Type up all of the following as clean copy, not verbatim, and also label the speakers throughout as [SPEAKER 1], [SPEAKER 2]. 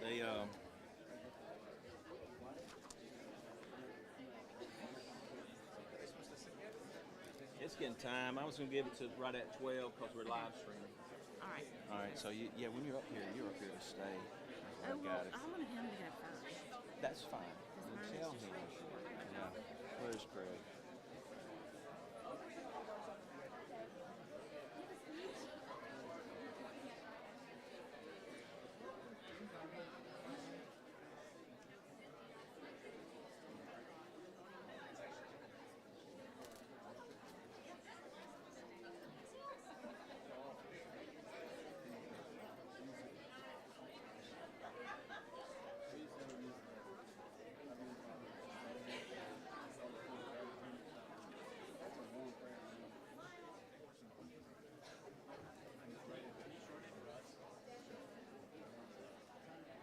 [SPEAKER 1] They It's getting time. I was gonna give it to right at 12 because we're live streaming.
[SPEAKER 2] All right.
[SPEAKER 1] All right. So yeah, when you're up here to stay.
[SPEAKER 2] Oh,
[SPEAKER 1] I
[SPEAKER 2] well,
[SPEAKER 1] got it.
[SPEAKER 2] I wanted him to go first.
[SPEAKER 1] That's fine.
[SPEAKER 2] Because mine
[SPEAKER 1] Tell
[SPEAKER 2] is
[SPEAKER 1] him.
[SPEAKER 2] just short.
[SPEAKER 1] Yeah. Where's Craig?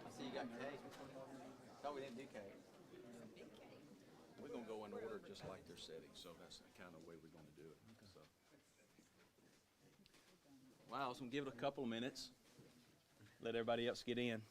[SPEAKER 1] I see you got cake. Thought we didn't do cake. We're gonna go in order just like they're setting, so that's the kind of way we're gonna do it. So. Wow, so I'm gonna give it a couple of minutes. Let everybody else get in.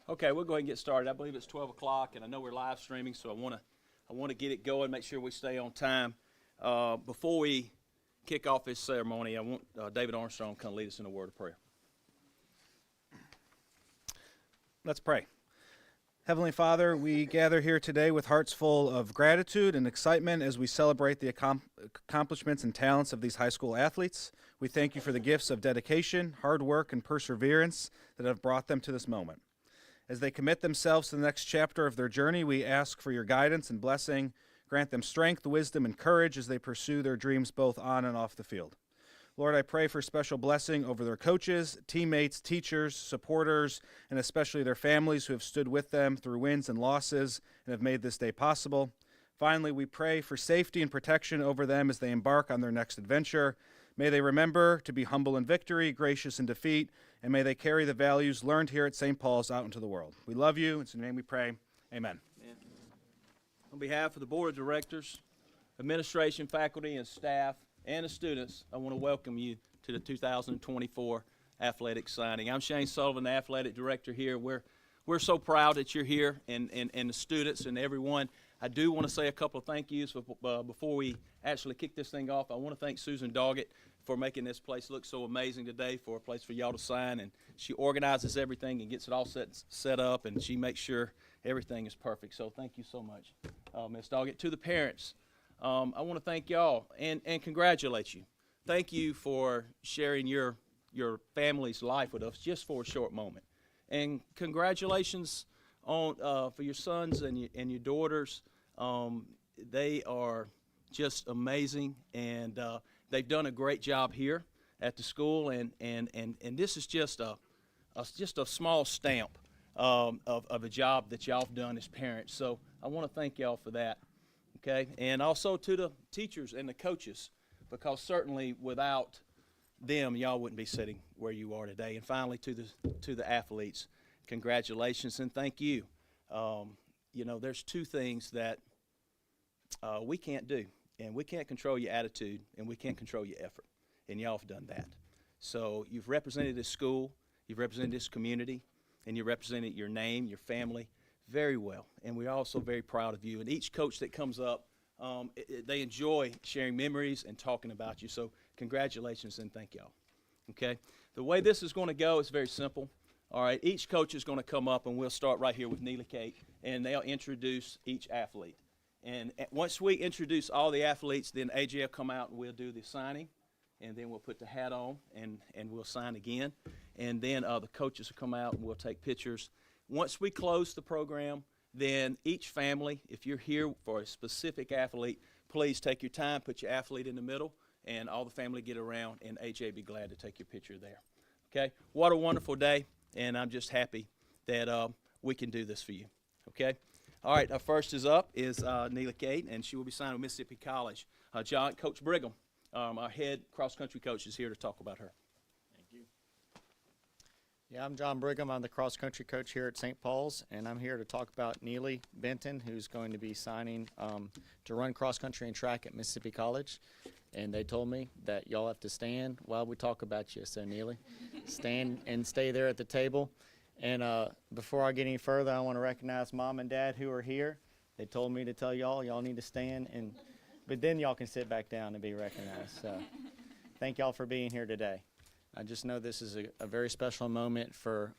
[SPEAKER 1] Okay, we'll go ahead and get started. I believe it's 12 o'clock, and I know we're live streaming, so I want to get it going, make sure we stay on time. Before we kick off this ceremony, I want David Armstrong to come lead us in a word of prayer.
[SPEAKER 3] Let's pray. Heavenly Father, we gather here today with hearts full of gratitude and excitement as we celebrate the accomplishments and talents of these high school athletes. We thank you for the gifts of dedication, hard work, and perseverance that have brought them to this moment. As they commit themselves to the next chapter of their journey, we ask for your guidance and blessing. Grant them strength, wisdom, and courage as they pursue their dreams both on and off the field. Lord, I pray for special blessing over their coaches, teammates, teachers, supporters, and especially their families who have stood with them through wins and losses and have made this day possible. Finally, we pray for safety and protection over them as they embark on their next adventure. May they remember to be humble in victory, gracious in defeat, and may they carry the values learned here at St. Paul's out into the world. We love you. It's in your name we pray. Amen.
[SPEAKER 1] Amen. On behalf of the Board of Directors, administration, faculty, and staff, and the students, I want to welcome you to the 2024 athletic signing. I'm Shane Sullivan, the athletic director here. We're so proud that you're here, and the students and everyone. I do want to say a couple of thank yous before we actually kick this thing off. I want to thank Susan Doggett for making this place look so amazing today, for a place for y'all to sign, and she organizes everything and gets it all set up, and she makes sure everything is perfect. So thank you so much, Ms. Doggett. To the parents, I want to thank y'all and congratulate you. Thank you for sharing your family's life with us just for a short moment, and congratulations on for your sons and your daughters. They are just amazing, and they've done a great job here at the school, and this is just a small stamp of a job that y'all have done as parents. So I want to thank y'all for that. Okay, and also to the teachers and the coaches, because certainly without them, y'all wouldn't be sitting where you are today. And finally, to the athletes, congratulations and thank you. You know, there's two things that we can't do, and we can't control your attitude, and we can't control your effort, and y'all have done that. So you've represented this school, you've represented this community, and you represented your name, your family very well, and we're also very proud of you. And each coach that comes up, they enjoy sharing memories and talking about you. So congratulations and thank y'all. Okay, the way this is going to go is very simple. All right, each coach is going to come up, and we'll start right here with Neely Kate, and they'll introduce each athlete. And once we introduce all the athletes, then AJ will come out and we'll do the signing, and then we'll put the hat on and we'll sign again. And then the coaches will come out and we'll take pictures. Once we close the program, then each family, if you're here for a specific athlete, please take your time, put your athlete in the middle, and all the family get around, and AJ be glad to take your picture there. Okay? What a wonderful day, and I'm just happy that we can do this for you. Okay? All right, our first is up is Neely Kate, and she will be signed with Mississippi College. Coach Brigham, our head cross-country coach, is here to talk about her.
[SPEAKER 4] Thank you. Yeah, I'm John Brigham. I'm the cross-country coach here at St. Paul's, and I'm here to talk about Neely Benton, who's going to be signing to run cross-country and track at Mississippi College. And they told me that y'all have to stand while we talk about you. So, Neely, stand and stay there at the table. And before I get any further, I want to recognize Mom and Dad who are here. They told me to tell y'all need to stand, but then y'all can sit back down and be recognized. So thank y'all for being here today. I just know this is a very special moment for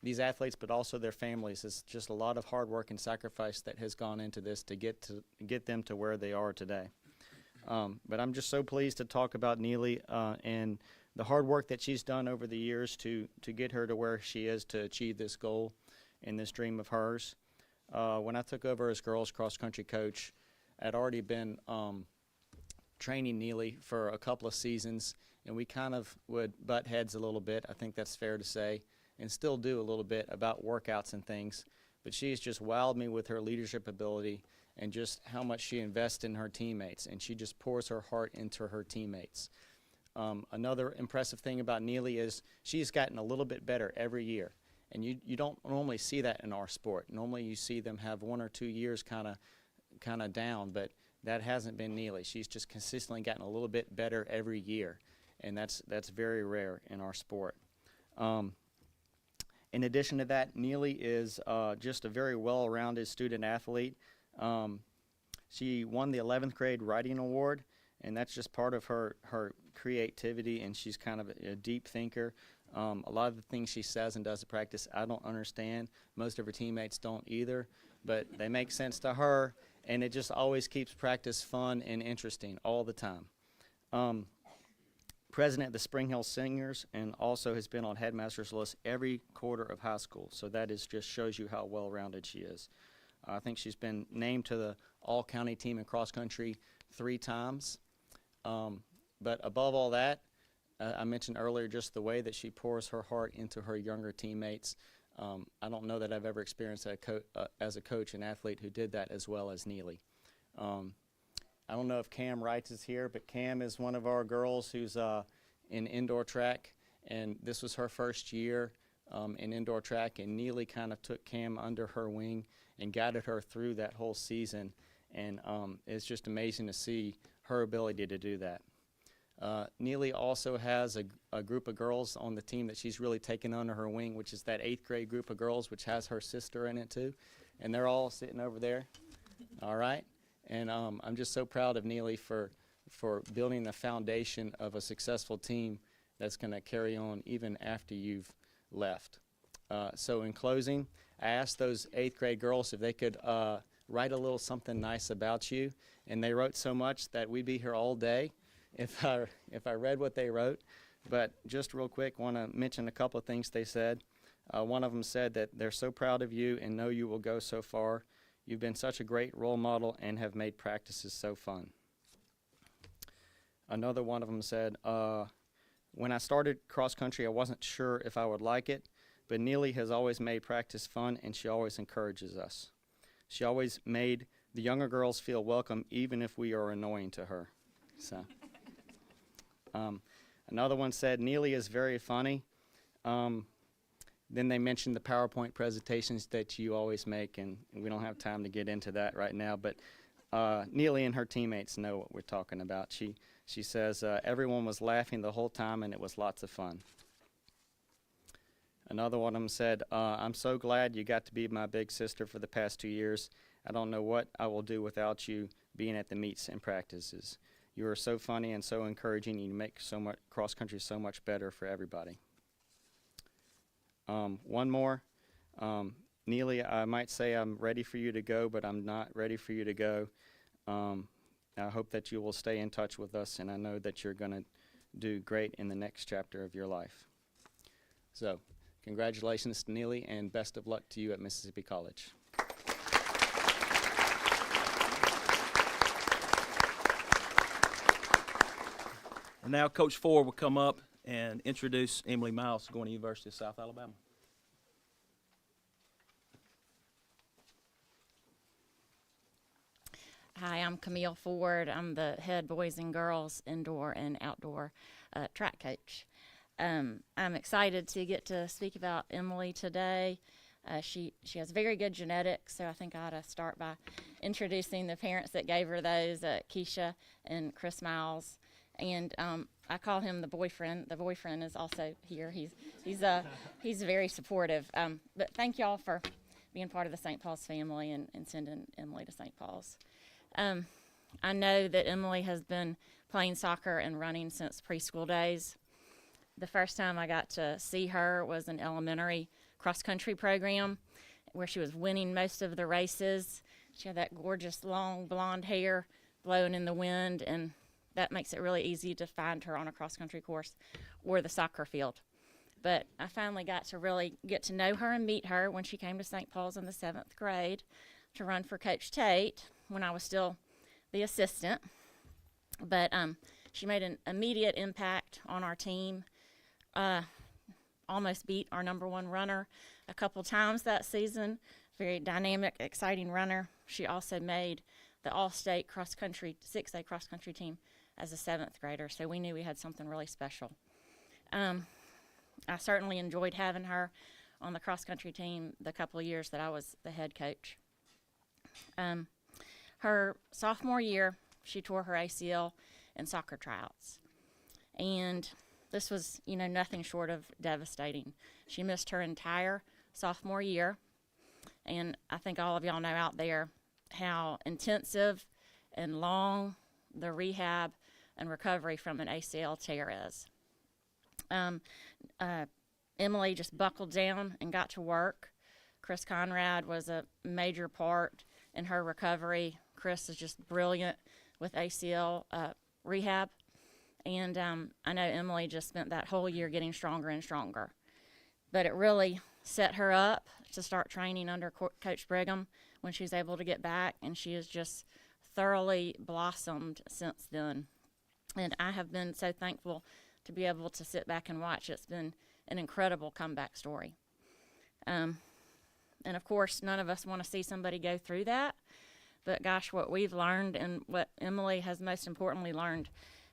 [SPEAKER 4] these athletes, but also their families. It's just a lot of hard work and sacrifice that has gone into this to get them to where they are today. But I'm just so pleased to talk about Neely and the hard work that she's done over the years to get her to where she is to achieve this goal and this dream of hers. When I took over as girls cross-country coach, I'd already been training Neely for a couple of seasons, and we kind of would butt heads a little bit, I think that's fair to say, and still do a little bit about workouts and things. But she's just wowed me with her leadership ability and just how much she invests in her teammates, and she just pours her heart into her teammates. Another impressive thing about Neely is she's gotten a little bit better every year, and you don't normally see that in our sport. Normally you see them have 1 or 2 years kind of down, but that hasn't been Neely. She's just consistently gotten a little bit better every year, and that's very rare in our sport. In addition to that, Neely is just a very well-rounded student athlete. She won the 11th grade writing award, and that's just part of her creativity, and she's kind of a deep thinker. A lot of the things she says and does at practice I don't understand. Most of her teammates don't either, but they make sense to her, and it just always keeps practice fun and interesting all the time. President of the Spring Hill Singers, and also has been on headmaster's list every quarter of high school, so that just shows you how well-rounded she is. I think she's been named to the all-county team in cross-country 3 times. But above all that, I mentioned earlier just the way that she pours her heart into her younger teammates. I don't know that I've ever experienced as a coach, an athlete who did that as well as Neely. I don't know if Cam Wright is here, but Cam is one of our girls who's in indoor track, and this was her first year in indoor track, and Neely kind of took Cam under her wing and guided her through that whole season, and it's just amazing to see her ability to do that. Neely also has a group of girls on the team that she's really taken under her wing, which is that 8th grade group of girls, which has her sister in it too, and they're all sitting over there. All right, and I'm just so proud of Neely for building the foundation of a successful team that's going to carry on even after you've left. So in closing, I asked those 8th grade girls if they could write a little something nice about you, and they wrote so much that we'd be here all day if I read what they wrote. But just real quick, want to mention a couple of things they said. One of them said that they're so proud of you and know you will go so far. You've been such a great role model and have made practices so fun. Another one of them said, when I started cross country, I wasn't sure if I would like it, but Neely has always made practice fun, and she always encourages us. She always made the younger girls feel welcome, even if we are annoying to her. So, another one said, Neely is very funny. Then they mentioned the PowerPoint presentations that you always make, and we don't have time to get into that right now, but Neely and her teammates know what we're talking about. She says, everyone was laughing the whole time, and it was lots of fun. Another one of them said, I'm so glad you got to be my big sister for the past 2 years. I don't know what I will do without you being at the meets and practices. You are so funny and so encouraging. You make so much cross country so much better for everybody. One more. Neely, I might say I'm ready for you to go, but I'm not ready for you to go. I hope that you will stay in touch with us, and I know that you're going to do great in the next chapter of your life. So, congratulations to Neely, and best of luck to you at Mississippi College.
[SPEAKER 1] And now Coach Ford will come up and introduce Emily Miles going to University of South Alabama.
[SPEAKER 2] Hi, I'm Camille Ford. I'm the head boys and girls indoor and outdoor track coach. I'm excited to get to speak about Emily today. She has very good genetics, so I think I ought to start by introducing the parents that gave her those, Keisha and Chris Miles. And I call him the boyfriend. The boyfriend is also here. He's very supportive. But thank y'all for being part of the St. Paul's family and sending Emily to St. Paul's. I know that Emily has been playing soccer and running since preschool days. The first time I got to see her was an elementary cross-country program where she was winning most of the races. She had that gorgeous long blonde hair blowing in the wind, and that makes it really easy to find her on a cross-country course or the soccer field. But I finally got to really get to know her and meet her when she came to St. Paul's in the 7th grade to run for Coach Tate when I was still the assistant. But she made an immediate impact on our team. Almost beat our #1 runner a couple times that season. Very dynamic, exciting runner. She also made the all-state cross-country, 6A cross-country team as a 7th grader, so we knew we had something really special. I certainly enjoyed having her on the cross-country team the couple of years that I was the head coach. Her sophomore year, she tore her ACL in soccer tryouts, and this was, nothing short of devastating. She missed her entire sophomore year, and I think all of y'all know out there how intensive and long the rehab and recovery from an ACL tear is. Emily just buckled down and got to work. Chris Conrad was a major part in her recovery. Chris is just brilliant with ACL rehab. And I know Emily just spent that whole year getting stronger and stronger. But it really set her up to start training under Coach Brigham when she was able to get back, and she has just thoroughly blossomed since then. And I have been so thankful to be able to sit back and watch. It's been an incredible comeback story. And of course, none of us want to see somebody go through that. But gosh, what we've learned and what Emily has most importantly learned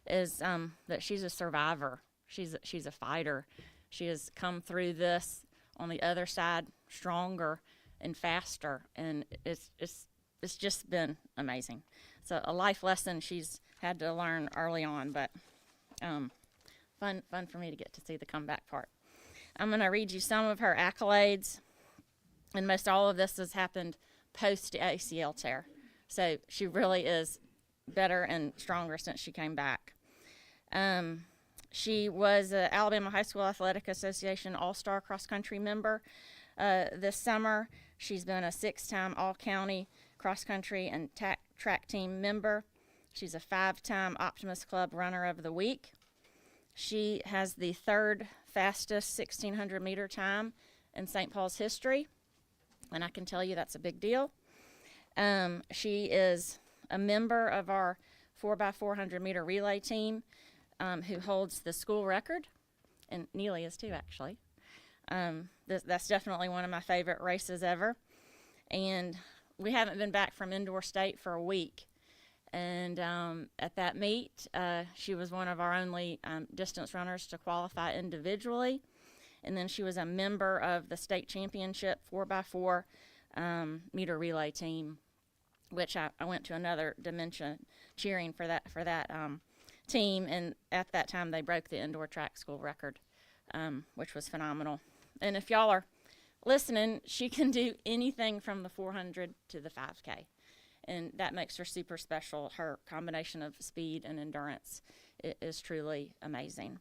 [SPEAKER 2] is that she's a survivor. She's a fighter. She has come through this on the other side stronger and faster, and it's just been amazing. So a life lesson she's had to learn early on, but fun for me to get to see the comeback part. I'm going to read you some of her accolades, and most all of this has happened post ACL tear. So she really is better and stronger since she came back. She was an Alabama High School Athletic Association All-Star Cross-Country member this summer. She's been a 6-time All-County Cross-Country and track team member. She's a 5-time Optimist Club Runner of the Week. She has the 3rd fastest 1,600-meter time in St. Paul's history, and I can tell you that's a big deal. She is a member of our 4x400-meter relay team who holds the school record, and Neely is too, actually. That's definitely one of my favorite races ever. And we haven't been back from indoor state for a week. And at that meet, she was one of our only distance runners to qualify individually. And then she was a member of the state championship 4x4 meter relay team, which I went to another dimension cheering for that team. And at that time, they broke the indoor track school record, which was phenomenal. And if y'all are listening, she can do anything from the 400 to the 5K. And that makes her super special. Her combination of speed and endurance is truly amazing.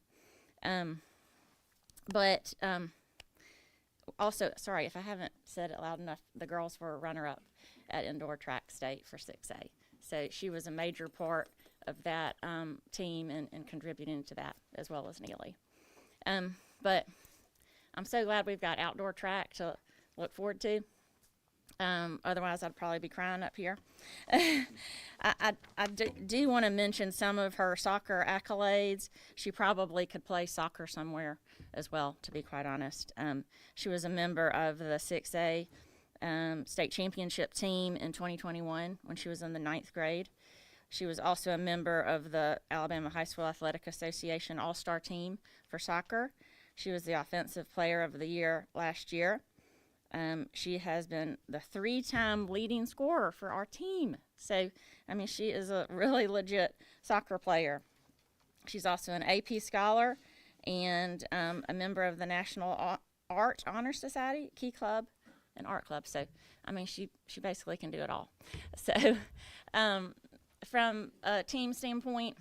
[SPEAKER 2] Also, sorry if I haven't said it loud enough, the girls were runner-up at indoor track state for 6A. So she was a major part of that team and contributing to that, as well as Neely. But I'm so glad we've got outdoor track to look forward to. Otherwise, I'd probably be crying up here. I do want to mention some of her soccer accolades. She probably could play soccer somewhere as well, to be quite honest. She was a member of the 6A state championship team in 2021 when she was in the 9th grade. She was also a member of the Alabama High School Athletic Association All-Star team for soccer. She was the Offensive Player of the Year last year. She has been the 3-time leading scorer for our team. So, I mean, she is a really legit soccer player. She's also an AP Scholar and a member of the National Art Honor Society, Key Club, and Art Club. So, I mean, she basically can do it all. So, from a team standpoint,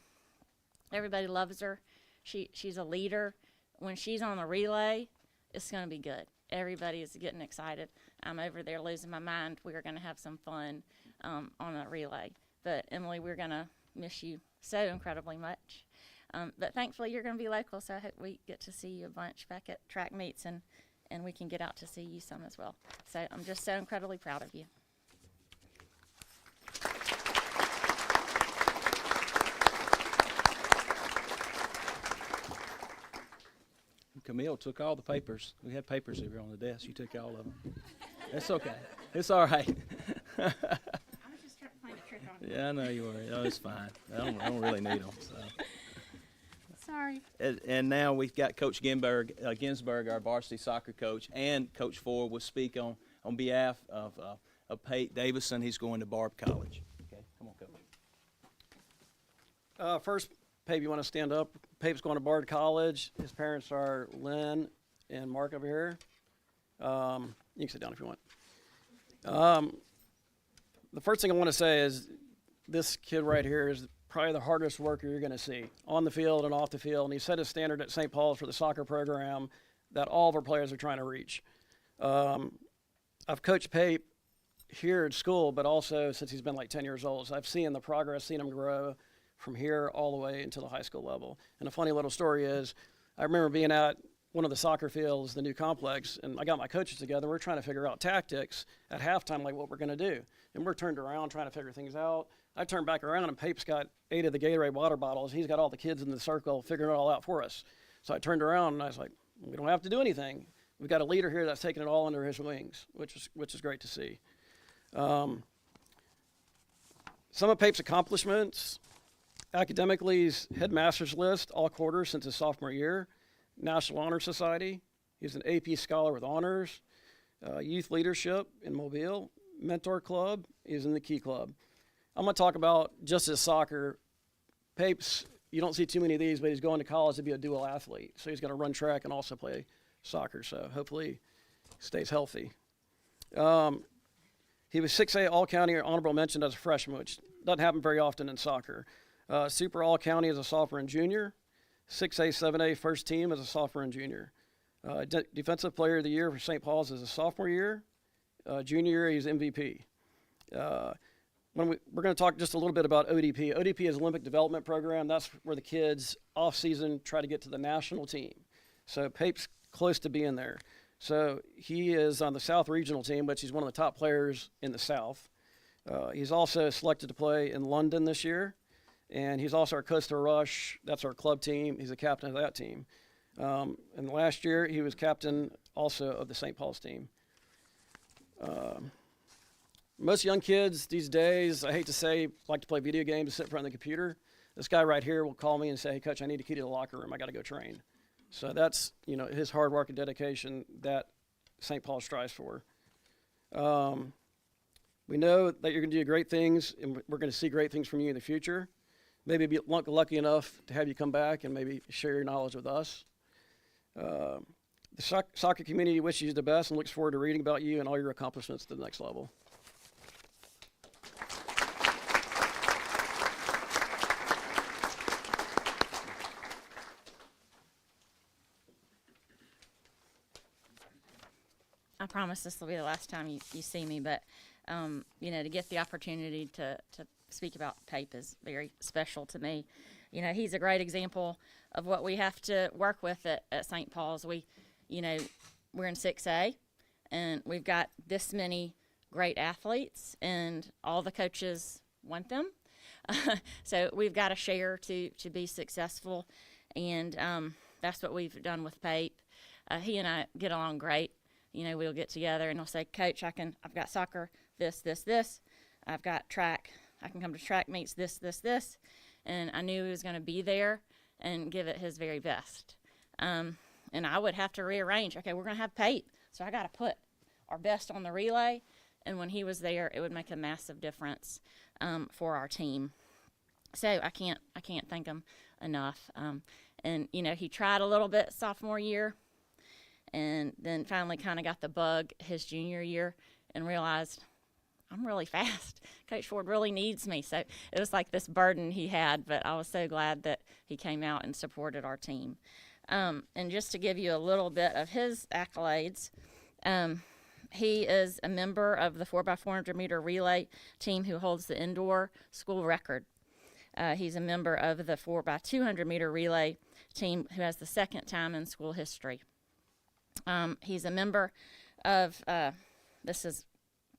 [SPEAKER 2] everybody loves her. She's a leader. When she's on the relay, it's going to be good. Everybody is getting excited. I'm over there losing my mind. We're going to have some fun on a relay. But, Emily, we're going to miss you so incredibly much. But thankfully, you're going to be local, so I hope we get to see you a bunch back at track meets, and we can get out to see you some as well. So I'm just so incredibly proud of you.
[SPEAKER 1] Camille took all the papers. We had papers here on the desk. You took all of them. That's okay. It's all right.
[SPEAKER 2] I was just trying to find a trick on you.
[SPEAKER 1] Yeah, I know you were. Oh, it's fine. I don't really need them. So.
[SPEAKER 2] Sorry.
[SPEAKER 1] And now we've got Coach Ginsberg, our varsity soccer coach, and Coach Ford will speak on behalf of Pate Davison. He's going to Barb College. Okay, come on, Coach.
[SPEAKER 5] First, Pape, you want to stand up? Pape's going to Bard College. His parents are Lynn and Mark over here. You can sit down if you want. The first thing I want to say is this kid right here is probably the hardest worker you're going to see on the field and off the field. And he set a standard at St. Paul's for the soccer program that all of our players are trying to reach. I've coached Pape here at school, but also since he's been like 10 years old. So I've seen the progress, seen him grow from here all the way into the high school level. And a funny little story is, I remember being at one of the soccer fields, the new complex, and I got my coaches together. We're trying to figure out tactics at halftime, like what we're going to do. And we're turned around trying to figure things out. I turned back around, and Pape's got 8 of the Gatorade water bottles. He's got all the kids in the circle figuring it all out for us. So I turned around, and I was like, we don't have to do anything. We've got a leader here that's taking it all under his wings, which is great to see. Some of Pape's accomplishments: academically, he's headmaster's list all quarters since his sophomore year. National Honor Society. He's an AP Scholar with honors. Youth leadership in Mobile. Mentor Club. He's in the Key Club. I'm going to talk about just his soccer. Pape's, you don't see too many of these, but he's going to college to be a dual athlete. So he's going to run track and also play soccer. So hopefully he stays healthy. He was 6A All-County honorable mention as a freshman, which doesn't happen very often in soccer. Super All-County as a sophomore and junior. 6A, 7A first team as a sophomore and junior. Defensive Player of the Year for St. Paul's as a sophomore year. Junior year, he's MVP. We're going to talk just a little bit about ODP. ODP is Olympic Development Program. That's where the kids off-season try to get to the national team. So Pape's close to being there. So he is on the South Regional team, which he's one of the top players in the South. He's also selected to play in London this year. And he's also our Costa Rush. That's our club team. He's the captain of that team. And last year, he was captain also of the St. Paul's team. Most young kids these days, I hate to say, like to play video games, sit in front of the computer. This guy right here will call me and say, hey, Coach, I need a key to the locker room. I got to go train. So that's, his hard work and dedication that St. Paul strives for. We know that you're going to do great things, and we're going to see great things from you in the future. Maybe be lucky enough to have you come back and maybe share your knowledge with us. The The soccer community wishes you the best and looks forward to reading about you and all your accomplishments to the next level.
[SPEAKER 2] I promise this will be the last time you see me, but, you know, to get the opportunity to speak about Pape is very special to me. You know, he's a great example of what we have to work with at St. Paul's. We're in 6A, and we've got this many great athletes, and all the coaches want them. So we've got to share to be successful, and that's what we've done with Pape. He and I get along great. You know, we'll get together and he'll say, Coach, I've got soccer, this. I've got track. I can come to track meets, this. And I knew he was going to be there and give it his very best. And I would have to rearrange. Okay, we're going to have Pape, so I got to put our best on the relay. And when he was there, it would make a massive difference for our team. So I can't thank him enough. And, you know, he tried a little bit sophomore year, and then finally kind of got the bug his junior year and realized I'm really fast. Coach Ford really needs me. So it was like this burden he had, but I was so glad that he came out and supported our team. And just to give you a little bit of his accolades, he is a member of the 4x400 meter relay team who holds the indoor school record. He's a member of the 4x200 meter relay team who has the second time in school history. He's a member of, this is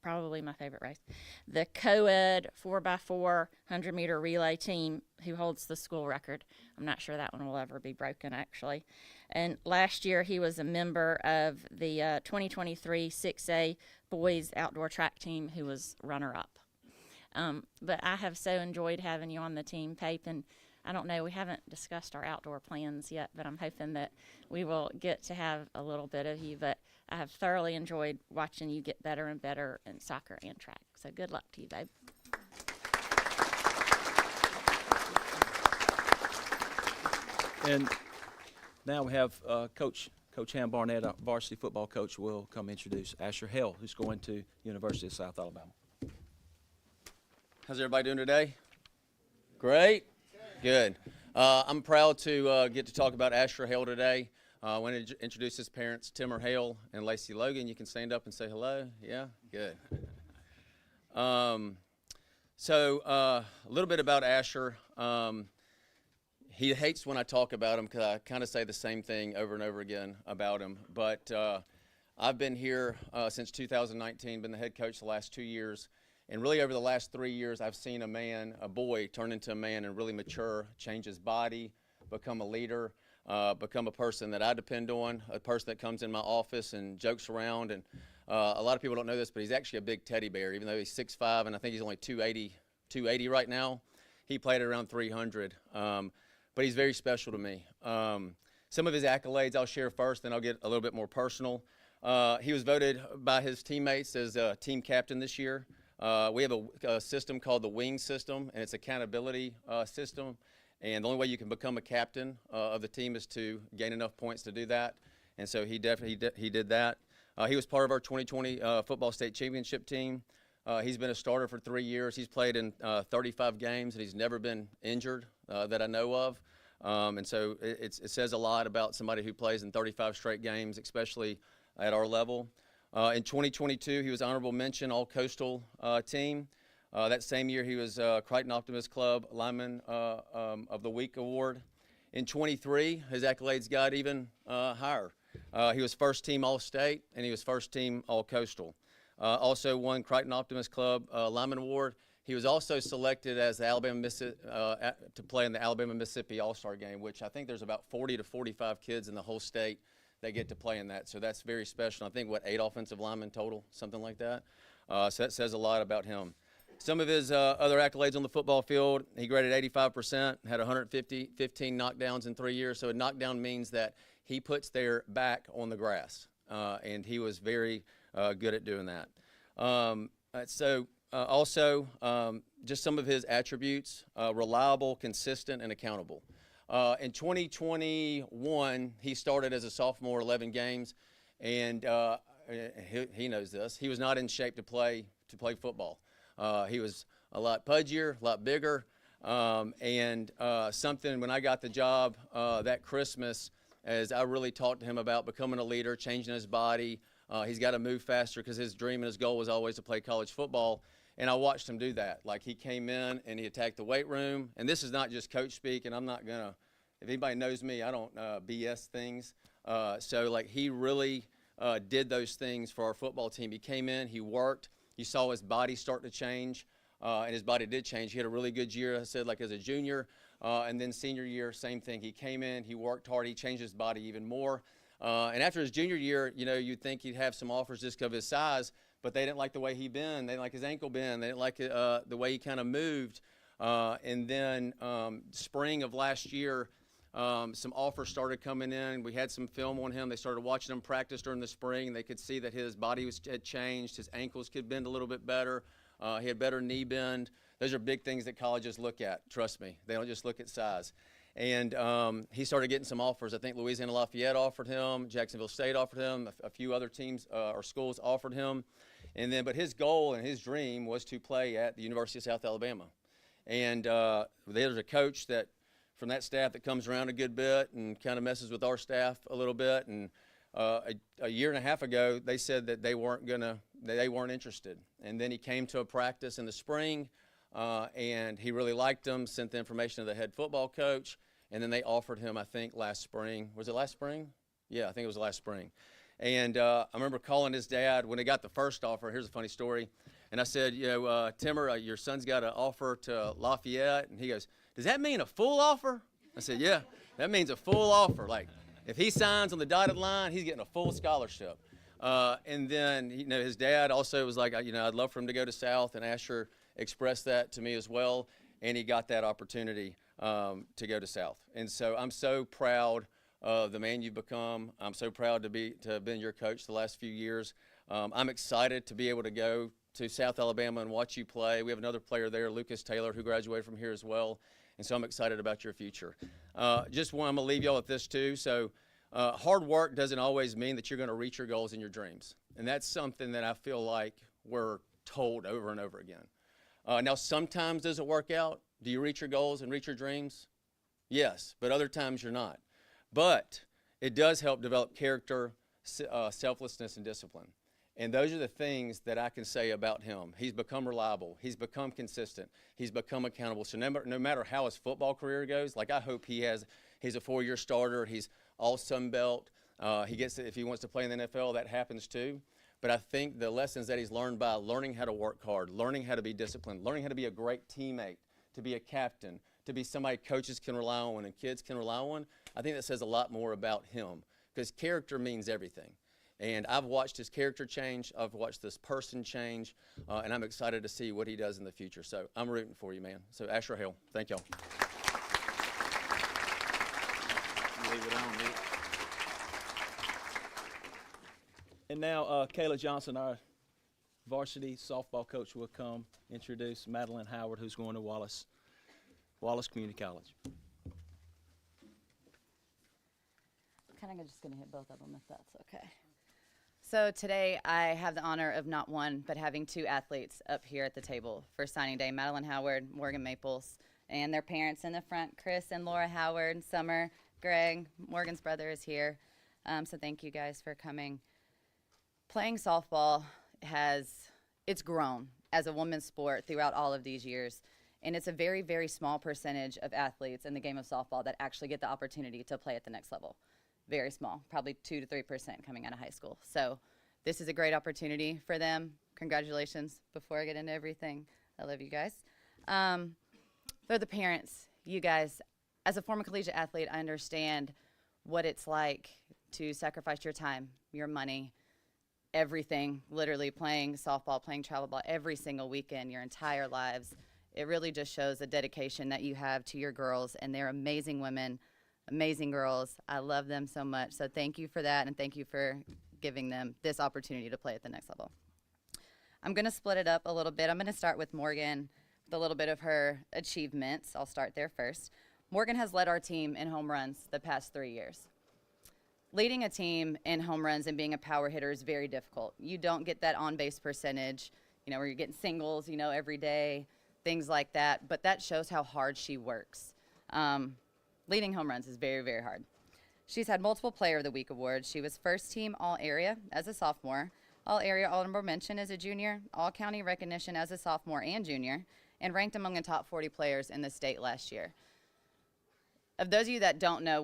[SPEAKER 2] probably my favorite race, the co-ed 4x4 100-meter relay team who holds the school record. I'm not sure that one will ever be broken, actually. And last year, he was a member of the 2023 6A boys outdoor track team who was runner-up. But I have so enjoyed having you on the team, Pape, and I don't know, we haven't discussed our outdoor plans yet, but I'm hoping that we will get to have a little bit of you. But I have thoroughly enjoyed watching you get better and better in soccer and track. So good luck to you, babe.
[SPEAKER 1] And now we have Coach Ham Barnett, our varsity football coach, will come introduce Asher Hale, who's going to University of South Alabama.
[SPEAKER 6] How's everybody doing today? Great? Good. I'm proud to get to talk about Asher Hale today. I want to introduce his parents, Timmer Hale and Lacey Logan. You can stand up and say hello. Yeah? Good. So a little bit about Asher. He hates when I talk about him because I kind of say the same thing over and over again about him. But I've been here since 2019, been the head coach the last 2 years. And really over the last 3 years, I've seen a boy turn into a man and really mature, change his body, become a leader, become a person that I depend on, a person that comes in my office and jokes around. And a lot of people don't know this, but he's actually a big teddy bear, even though he's 6'5", and I think he's only 280 right now. He played at around 300, but he's very special to me. Some of his accolades I'll share first, then I'll get a little bit more personal. He was voted by his teammates as team captain this year. We have a system called the WING system, and it's accountability system. And the only way you can become a captain of the team is to gain enough points to do that. And so he did that. He was part of our 2020 football state championship team. He's been a starter for 3 years. He's played in 35 games, and he's never been injured that I know of. And so it says a lot about somebody who plays in 35 straight games, especially at our level. In 2022, he was honorable mention All-Coastal team. That same year, he was Crichton Optimist Club Lineman of the Week award. In 23, his accolades got even higher. He was first team All-State, and he was first team All-Coastal. Also won Crichton Optimist Club Lineman Award. He was also selected as the to play in the Alabama-Mississippi All-Star game, which I think there's about 40 to 45 kids in the whole state that get to play in that. So that's very special. I think, 8 offensive linemen total, something like that. So that says a lot about him. Some of his other accolades on the football field, he graded 85%, had 15 knockdowns in 3 years. So a knockdown means that he puts their back on the grass, and he was very good at doing that. Also, just some of his attributes, reliable, consistent, and accountable. In 2021, he started as a sophomore, 11 games, and he knows this. He was not in shape to play football. He was a lot pudgier, a lot bigger, and something when I got the job that Christmas, as I really talked to him about becoming a leader, changing his body. He's got to move faster because his dream and his goal was always to play college football. And I watched him do that. Like, he came in and he attacked the weight room. And this is not just coach speak, and I'm not going to, if anybody knows me, I don't BS things. So, like, he really did those things for our football team. He came in, he worked. You saw his body start to change, and his body did change. He had a really good year, I said, like as a junior. And then senior year, same thing. He came in, he worked hard, he changed his body even more. And after his junior year, you know, you'd think he'd have some offers just because of his size, but they didn't like the way he bent. They didn't like his ankle bend. They didn't like the way he kind of moved. And then spring of last year, some offers started coming in. We had some film on him. They started watching him practice during the spring, and they could see that his body had changed. His ankles could bend a little bit better. He had better knee bend. Those are big things that colleges look at. Trust me. They don't just look at size. And he started getting some offers. I think Louisiana Lafayette offered him, Jacksonville State offered him, a few other teams or schools offered him. And then, but his goal and his dream was to play at the University of South Alabama. And there's a coach that from that staff that comes around a good bit and kind of messes with our staff a little bit. And a year and a half ago, they said that they weren't interested. And then he came to a practice in the spring, and he really liked them, sent the information to the head football coach, and then they offered him, I think, last spring. Was it last spring? Yeah, I think it was last spring. And I remember calling his dad when he got the first offer. Here's a funny story. And I said, you know, Timmer, your son's got an offer to Lafayette. And he goes, does that mean a full offer? I said, yeah, that means a full offer. Like, if he signs on the dotted line, he's getting a full scholarship. And then, you know, his dad also was like, you know, I'd love for him to go to South, and Asher expressed that to me as well, and he got that opportunity to go to South. And so I'm so proud of the man you've become. I'm so proud to have been your coach the last few years. I'm excited to be able to go to South Alabama and watch you play. We have another player there, Lucas Taylor, who graduated from here as well, and so I'm excited about your future. I'm going to leave y'all with this too. So hard work doesn't always mean that you're going to reach your goals and your dreams, and that's something that I feel like we're told over and over again. Now, sometimes does it work out? Do you reach your goals and reach your dreams? Yes, but other times you're not. But it does help develop character, selflessness, and discipline. And those are the things that I can say about him. He's become reliable. He's become consistent. He's become accountable. So no matter how his football career goes, like I hope he's a 4-year starter. He's all Sun Belt. He gets it if he wants to play in the NFL, that happens too. But I think the lessons that he's learned by learning how to work hard, learning how to be disciplined, learning how to be a great teammate, to be a captain, to be somebody coaches can rely on and kids can rely on, I think that says a lot more about him, because character means everything. And I've watched his character change. I've watched this person change, and I'm excited to see what he does in the future. So I'm rooting for you, man. So Asher Hale, thank y'all.
[SPEAKER 1] Leave it on, Nick. And now Kayla Johnson, our varsity softball coach, will come introduce Madeline Howard, who's going to Wallace Community College.
[SPEAKER 7] Kind of just going to hit both of them if that's okay. So today I have the honor of not one, but having 2 athletes up here at the table for signing day. Madeline Howard, Morgan Maples, and their parents in the front, Chris and Laura Howard, Summer, Greg, Morgan's brother is here. So thank you guys for coming. Playing softball it's grown as a women's sport throughout all of these years. And it's a very, very small percentage of athletes in the game of softball that actually get the opportunity to play at the next level. Very small, probably 2 to 3% coming out of high school. So this is a great opportunity for them. Congratulations. Before I get into everything, I love you guys. For the parents, you guys, as a former collegiate athlete, I understand what it's like to sacrifice your time, your money, everything, literally playing softball, playing travel ball every single weekend, your entire lives. It really just shows the dedication that you have to your girls, and they're amazing women, amazing girls. I love them so much. So thank you for that, and thank you for giving them this opportunity to play at the next level. I'm going to split it up a little bit. I'm going to start with Morgan with a little bit of her achievements. I'll start there first. Morgan has led our team in home runs the past 3 years. Leading a team in home runs and being a power hitter is very difficult. You don't get that on-base percentage, where you're getting singles, every day, things like that. But that shows how hard she works. Leading home runs is very, very hard. She's had multiple Player of the Week awards. She was first team All-Area as a sophomore, All-Area Honorable Mention as a junior, All-County recognition as a sophomore and junior, and ranked among the top 40 players in the state last year. Of those of you that don't know,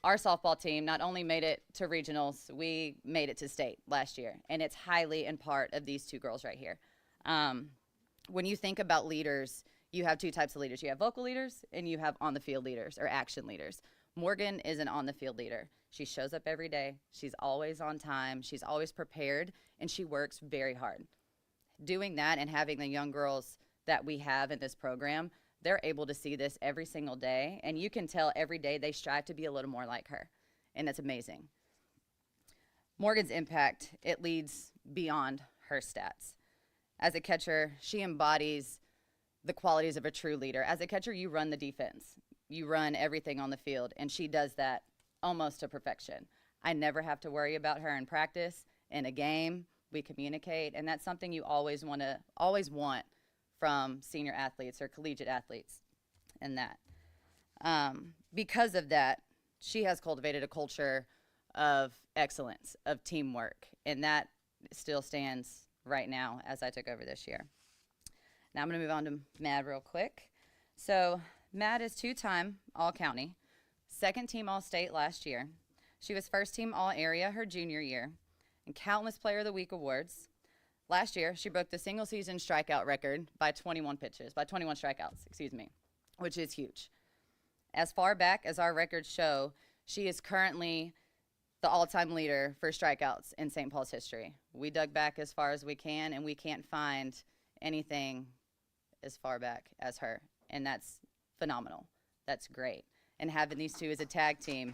[SPEAKER 7] our softball team not only made it to regionals, we made it to state last year, and it's highly in part of these two girls right here. When you think about leaders, you have two types of leaders. You have vocal leaders and you have on-the-field leaders or action leaders. Morgan is an on-the-field leader. She shows up every day. She's always on time. She's always prepared, and she works very hard. Doing that and having the young girls that we have in this program, they're able to see this every single day, and you can tell every day they strive to be a little more like her, and it's amazing. Morgan's impact, it leads beyond her stats. As a catcher, she embodies the qualities of a true leader. As a catcher, you run the defense. You run everything on the field, and she does that almost to perfection. I never have to worry about her in practice, in a game. We communicate, and that's something you always want from senior athletes or collegiate athletes, and that. Because of that, she has cultivated a culture of excellence, of teamwork, and that still stands right now as I took over this year. Now I'm going to move on to Mad real quick. So Mad is two-time All-County, second team All-State last year. She was first team All-Area her junior year, and countless Player of the Week awards. Last year, she broke the single-season strikeout record by 21 strikeouts, which is huge. As far back as our records show, she is currently the all-time leader for strikeouts in St. Paul's history. We dug back as far as we can, and we can't find anything as far back as her, and that's phenomenal. That's great. And having these two as a tag team,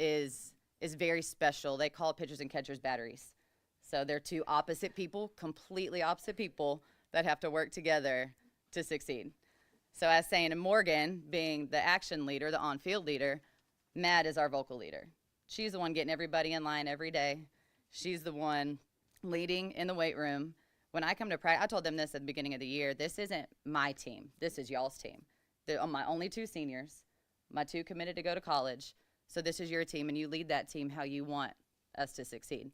[SPEAKER 7] is very special. They call pitchers and catchers batteries. So they're two opposite people, completely opposite people that have to work together to succeed. So as saying, and Morgan being the action leader, the on-field leader, Mad is our vocal leader. She's the one getting everybody in line every day. She's the one leading in the weight room. When I come to practice, I told them this at the beginning of the year, this isn't my team. This is y'all's team. They're my only two seniors, my two committed to go to college. So this is your team, and you lead that team how you want us to succeed.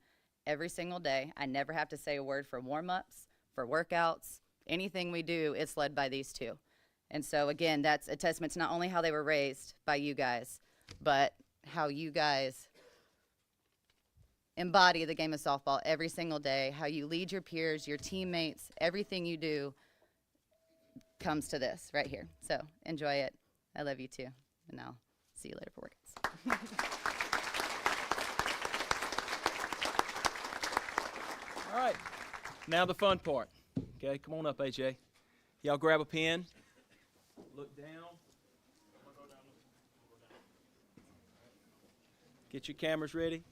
[SPEAKER 7] Every single day, I never have to say a word for warm-ups, for workouts, anything we do, it's led by these two. And so, again, that's a testament to not only how they were raised by you guys, but how you guys embody the game of softball every single day, how you lead your peers, your teammates, everything you do comes to this right here. So enjoy it. I love you too. And I'll see you later for workouts.
[SPEAKER 1] All right, now the fun part. Okay, come on up, AJ. Y'all grab a pen, look down. Get your cameras ready.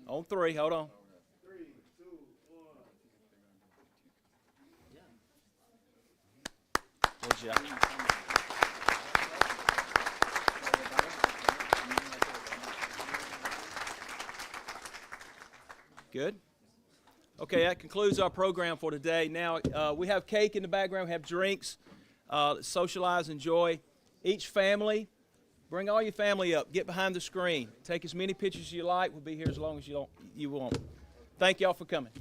[SPEAKER 1] On three, hold on. 3, 2, 1. Good job. Good. Okay, that concludes our program for today. Now, we have cake in the background, we have drinks, socialize, enjoy. Each family, bring all your family up. Get behind the screen. Take as many pictures as you like. We'll be here as long as you want. Thank y'all for coming.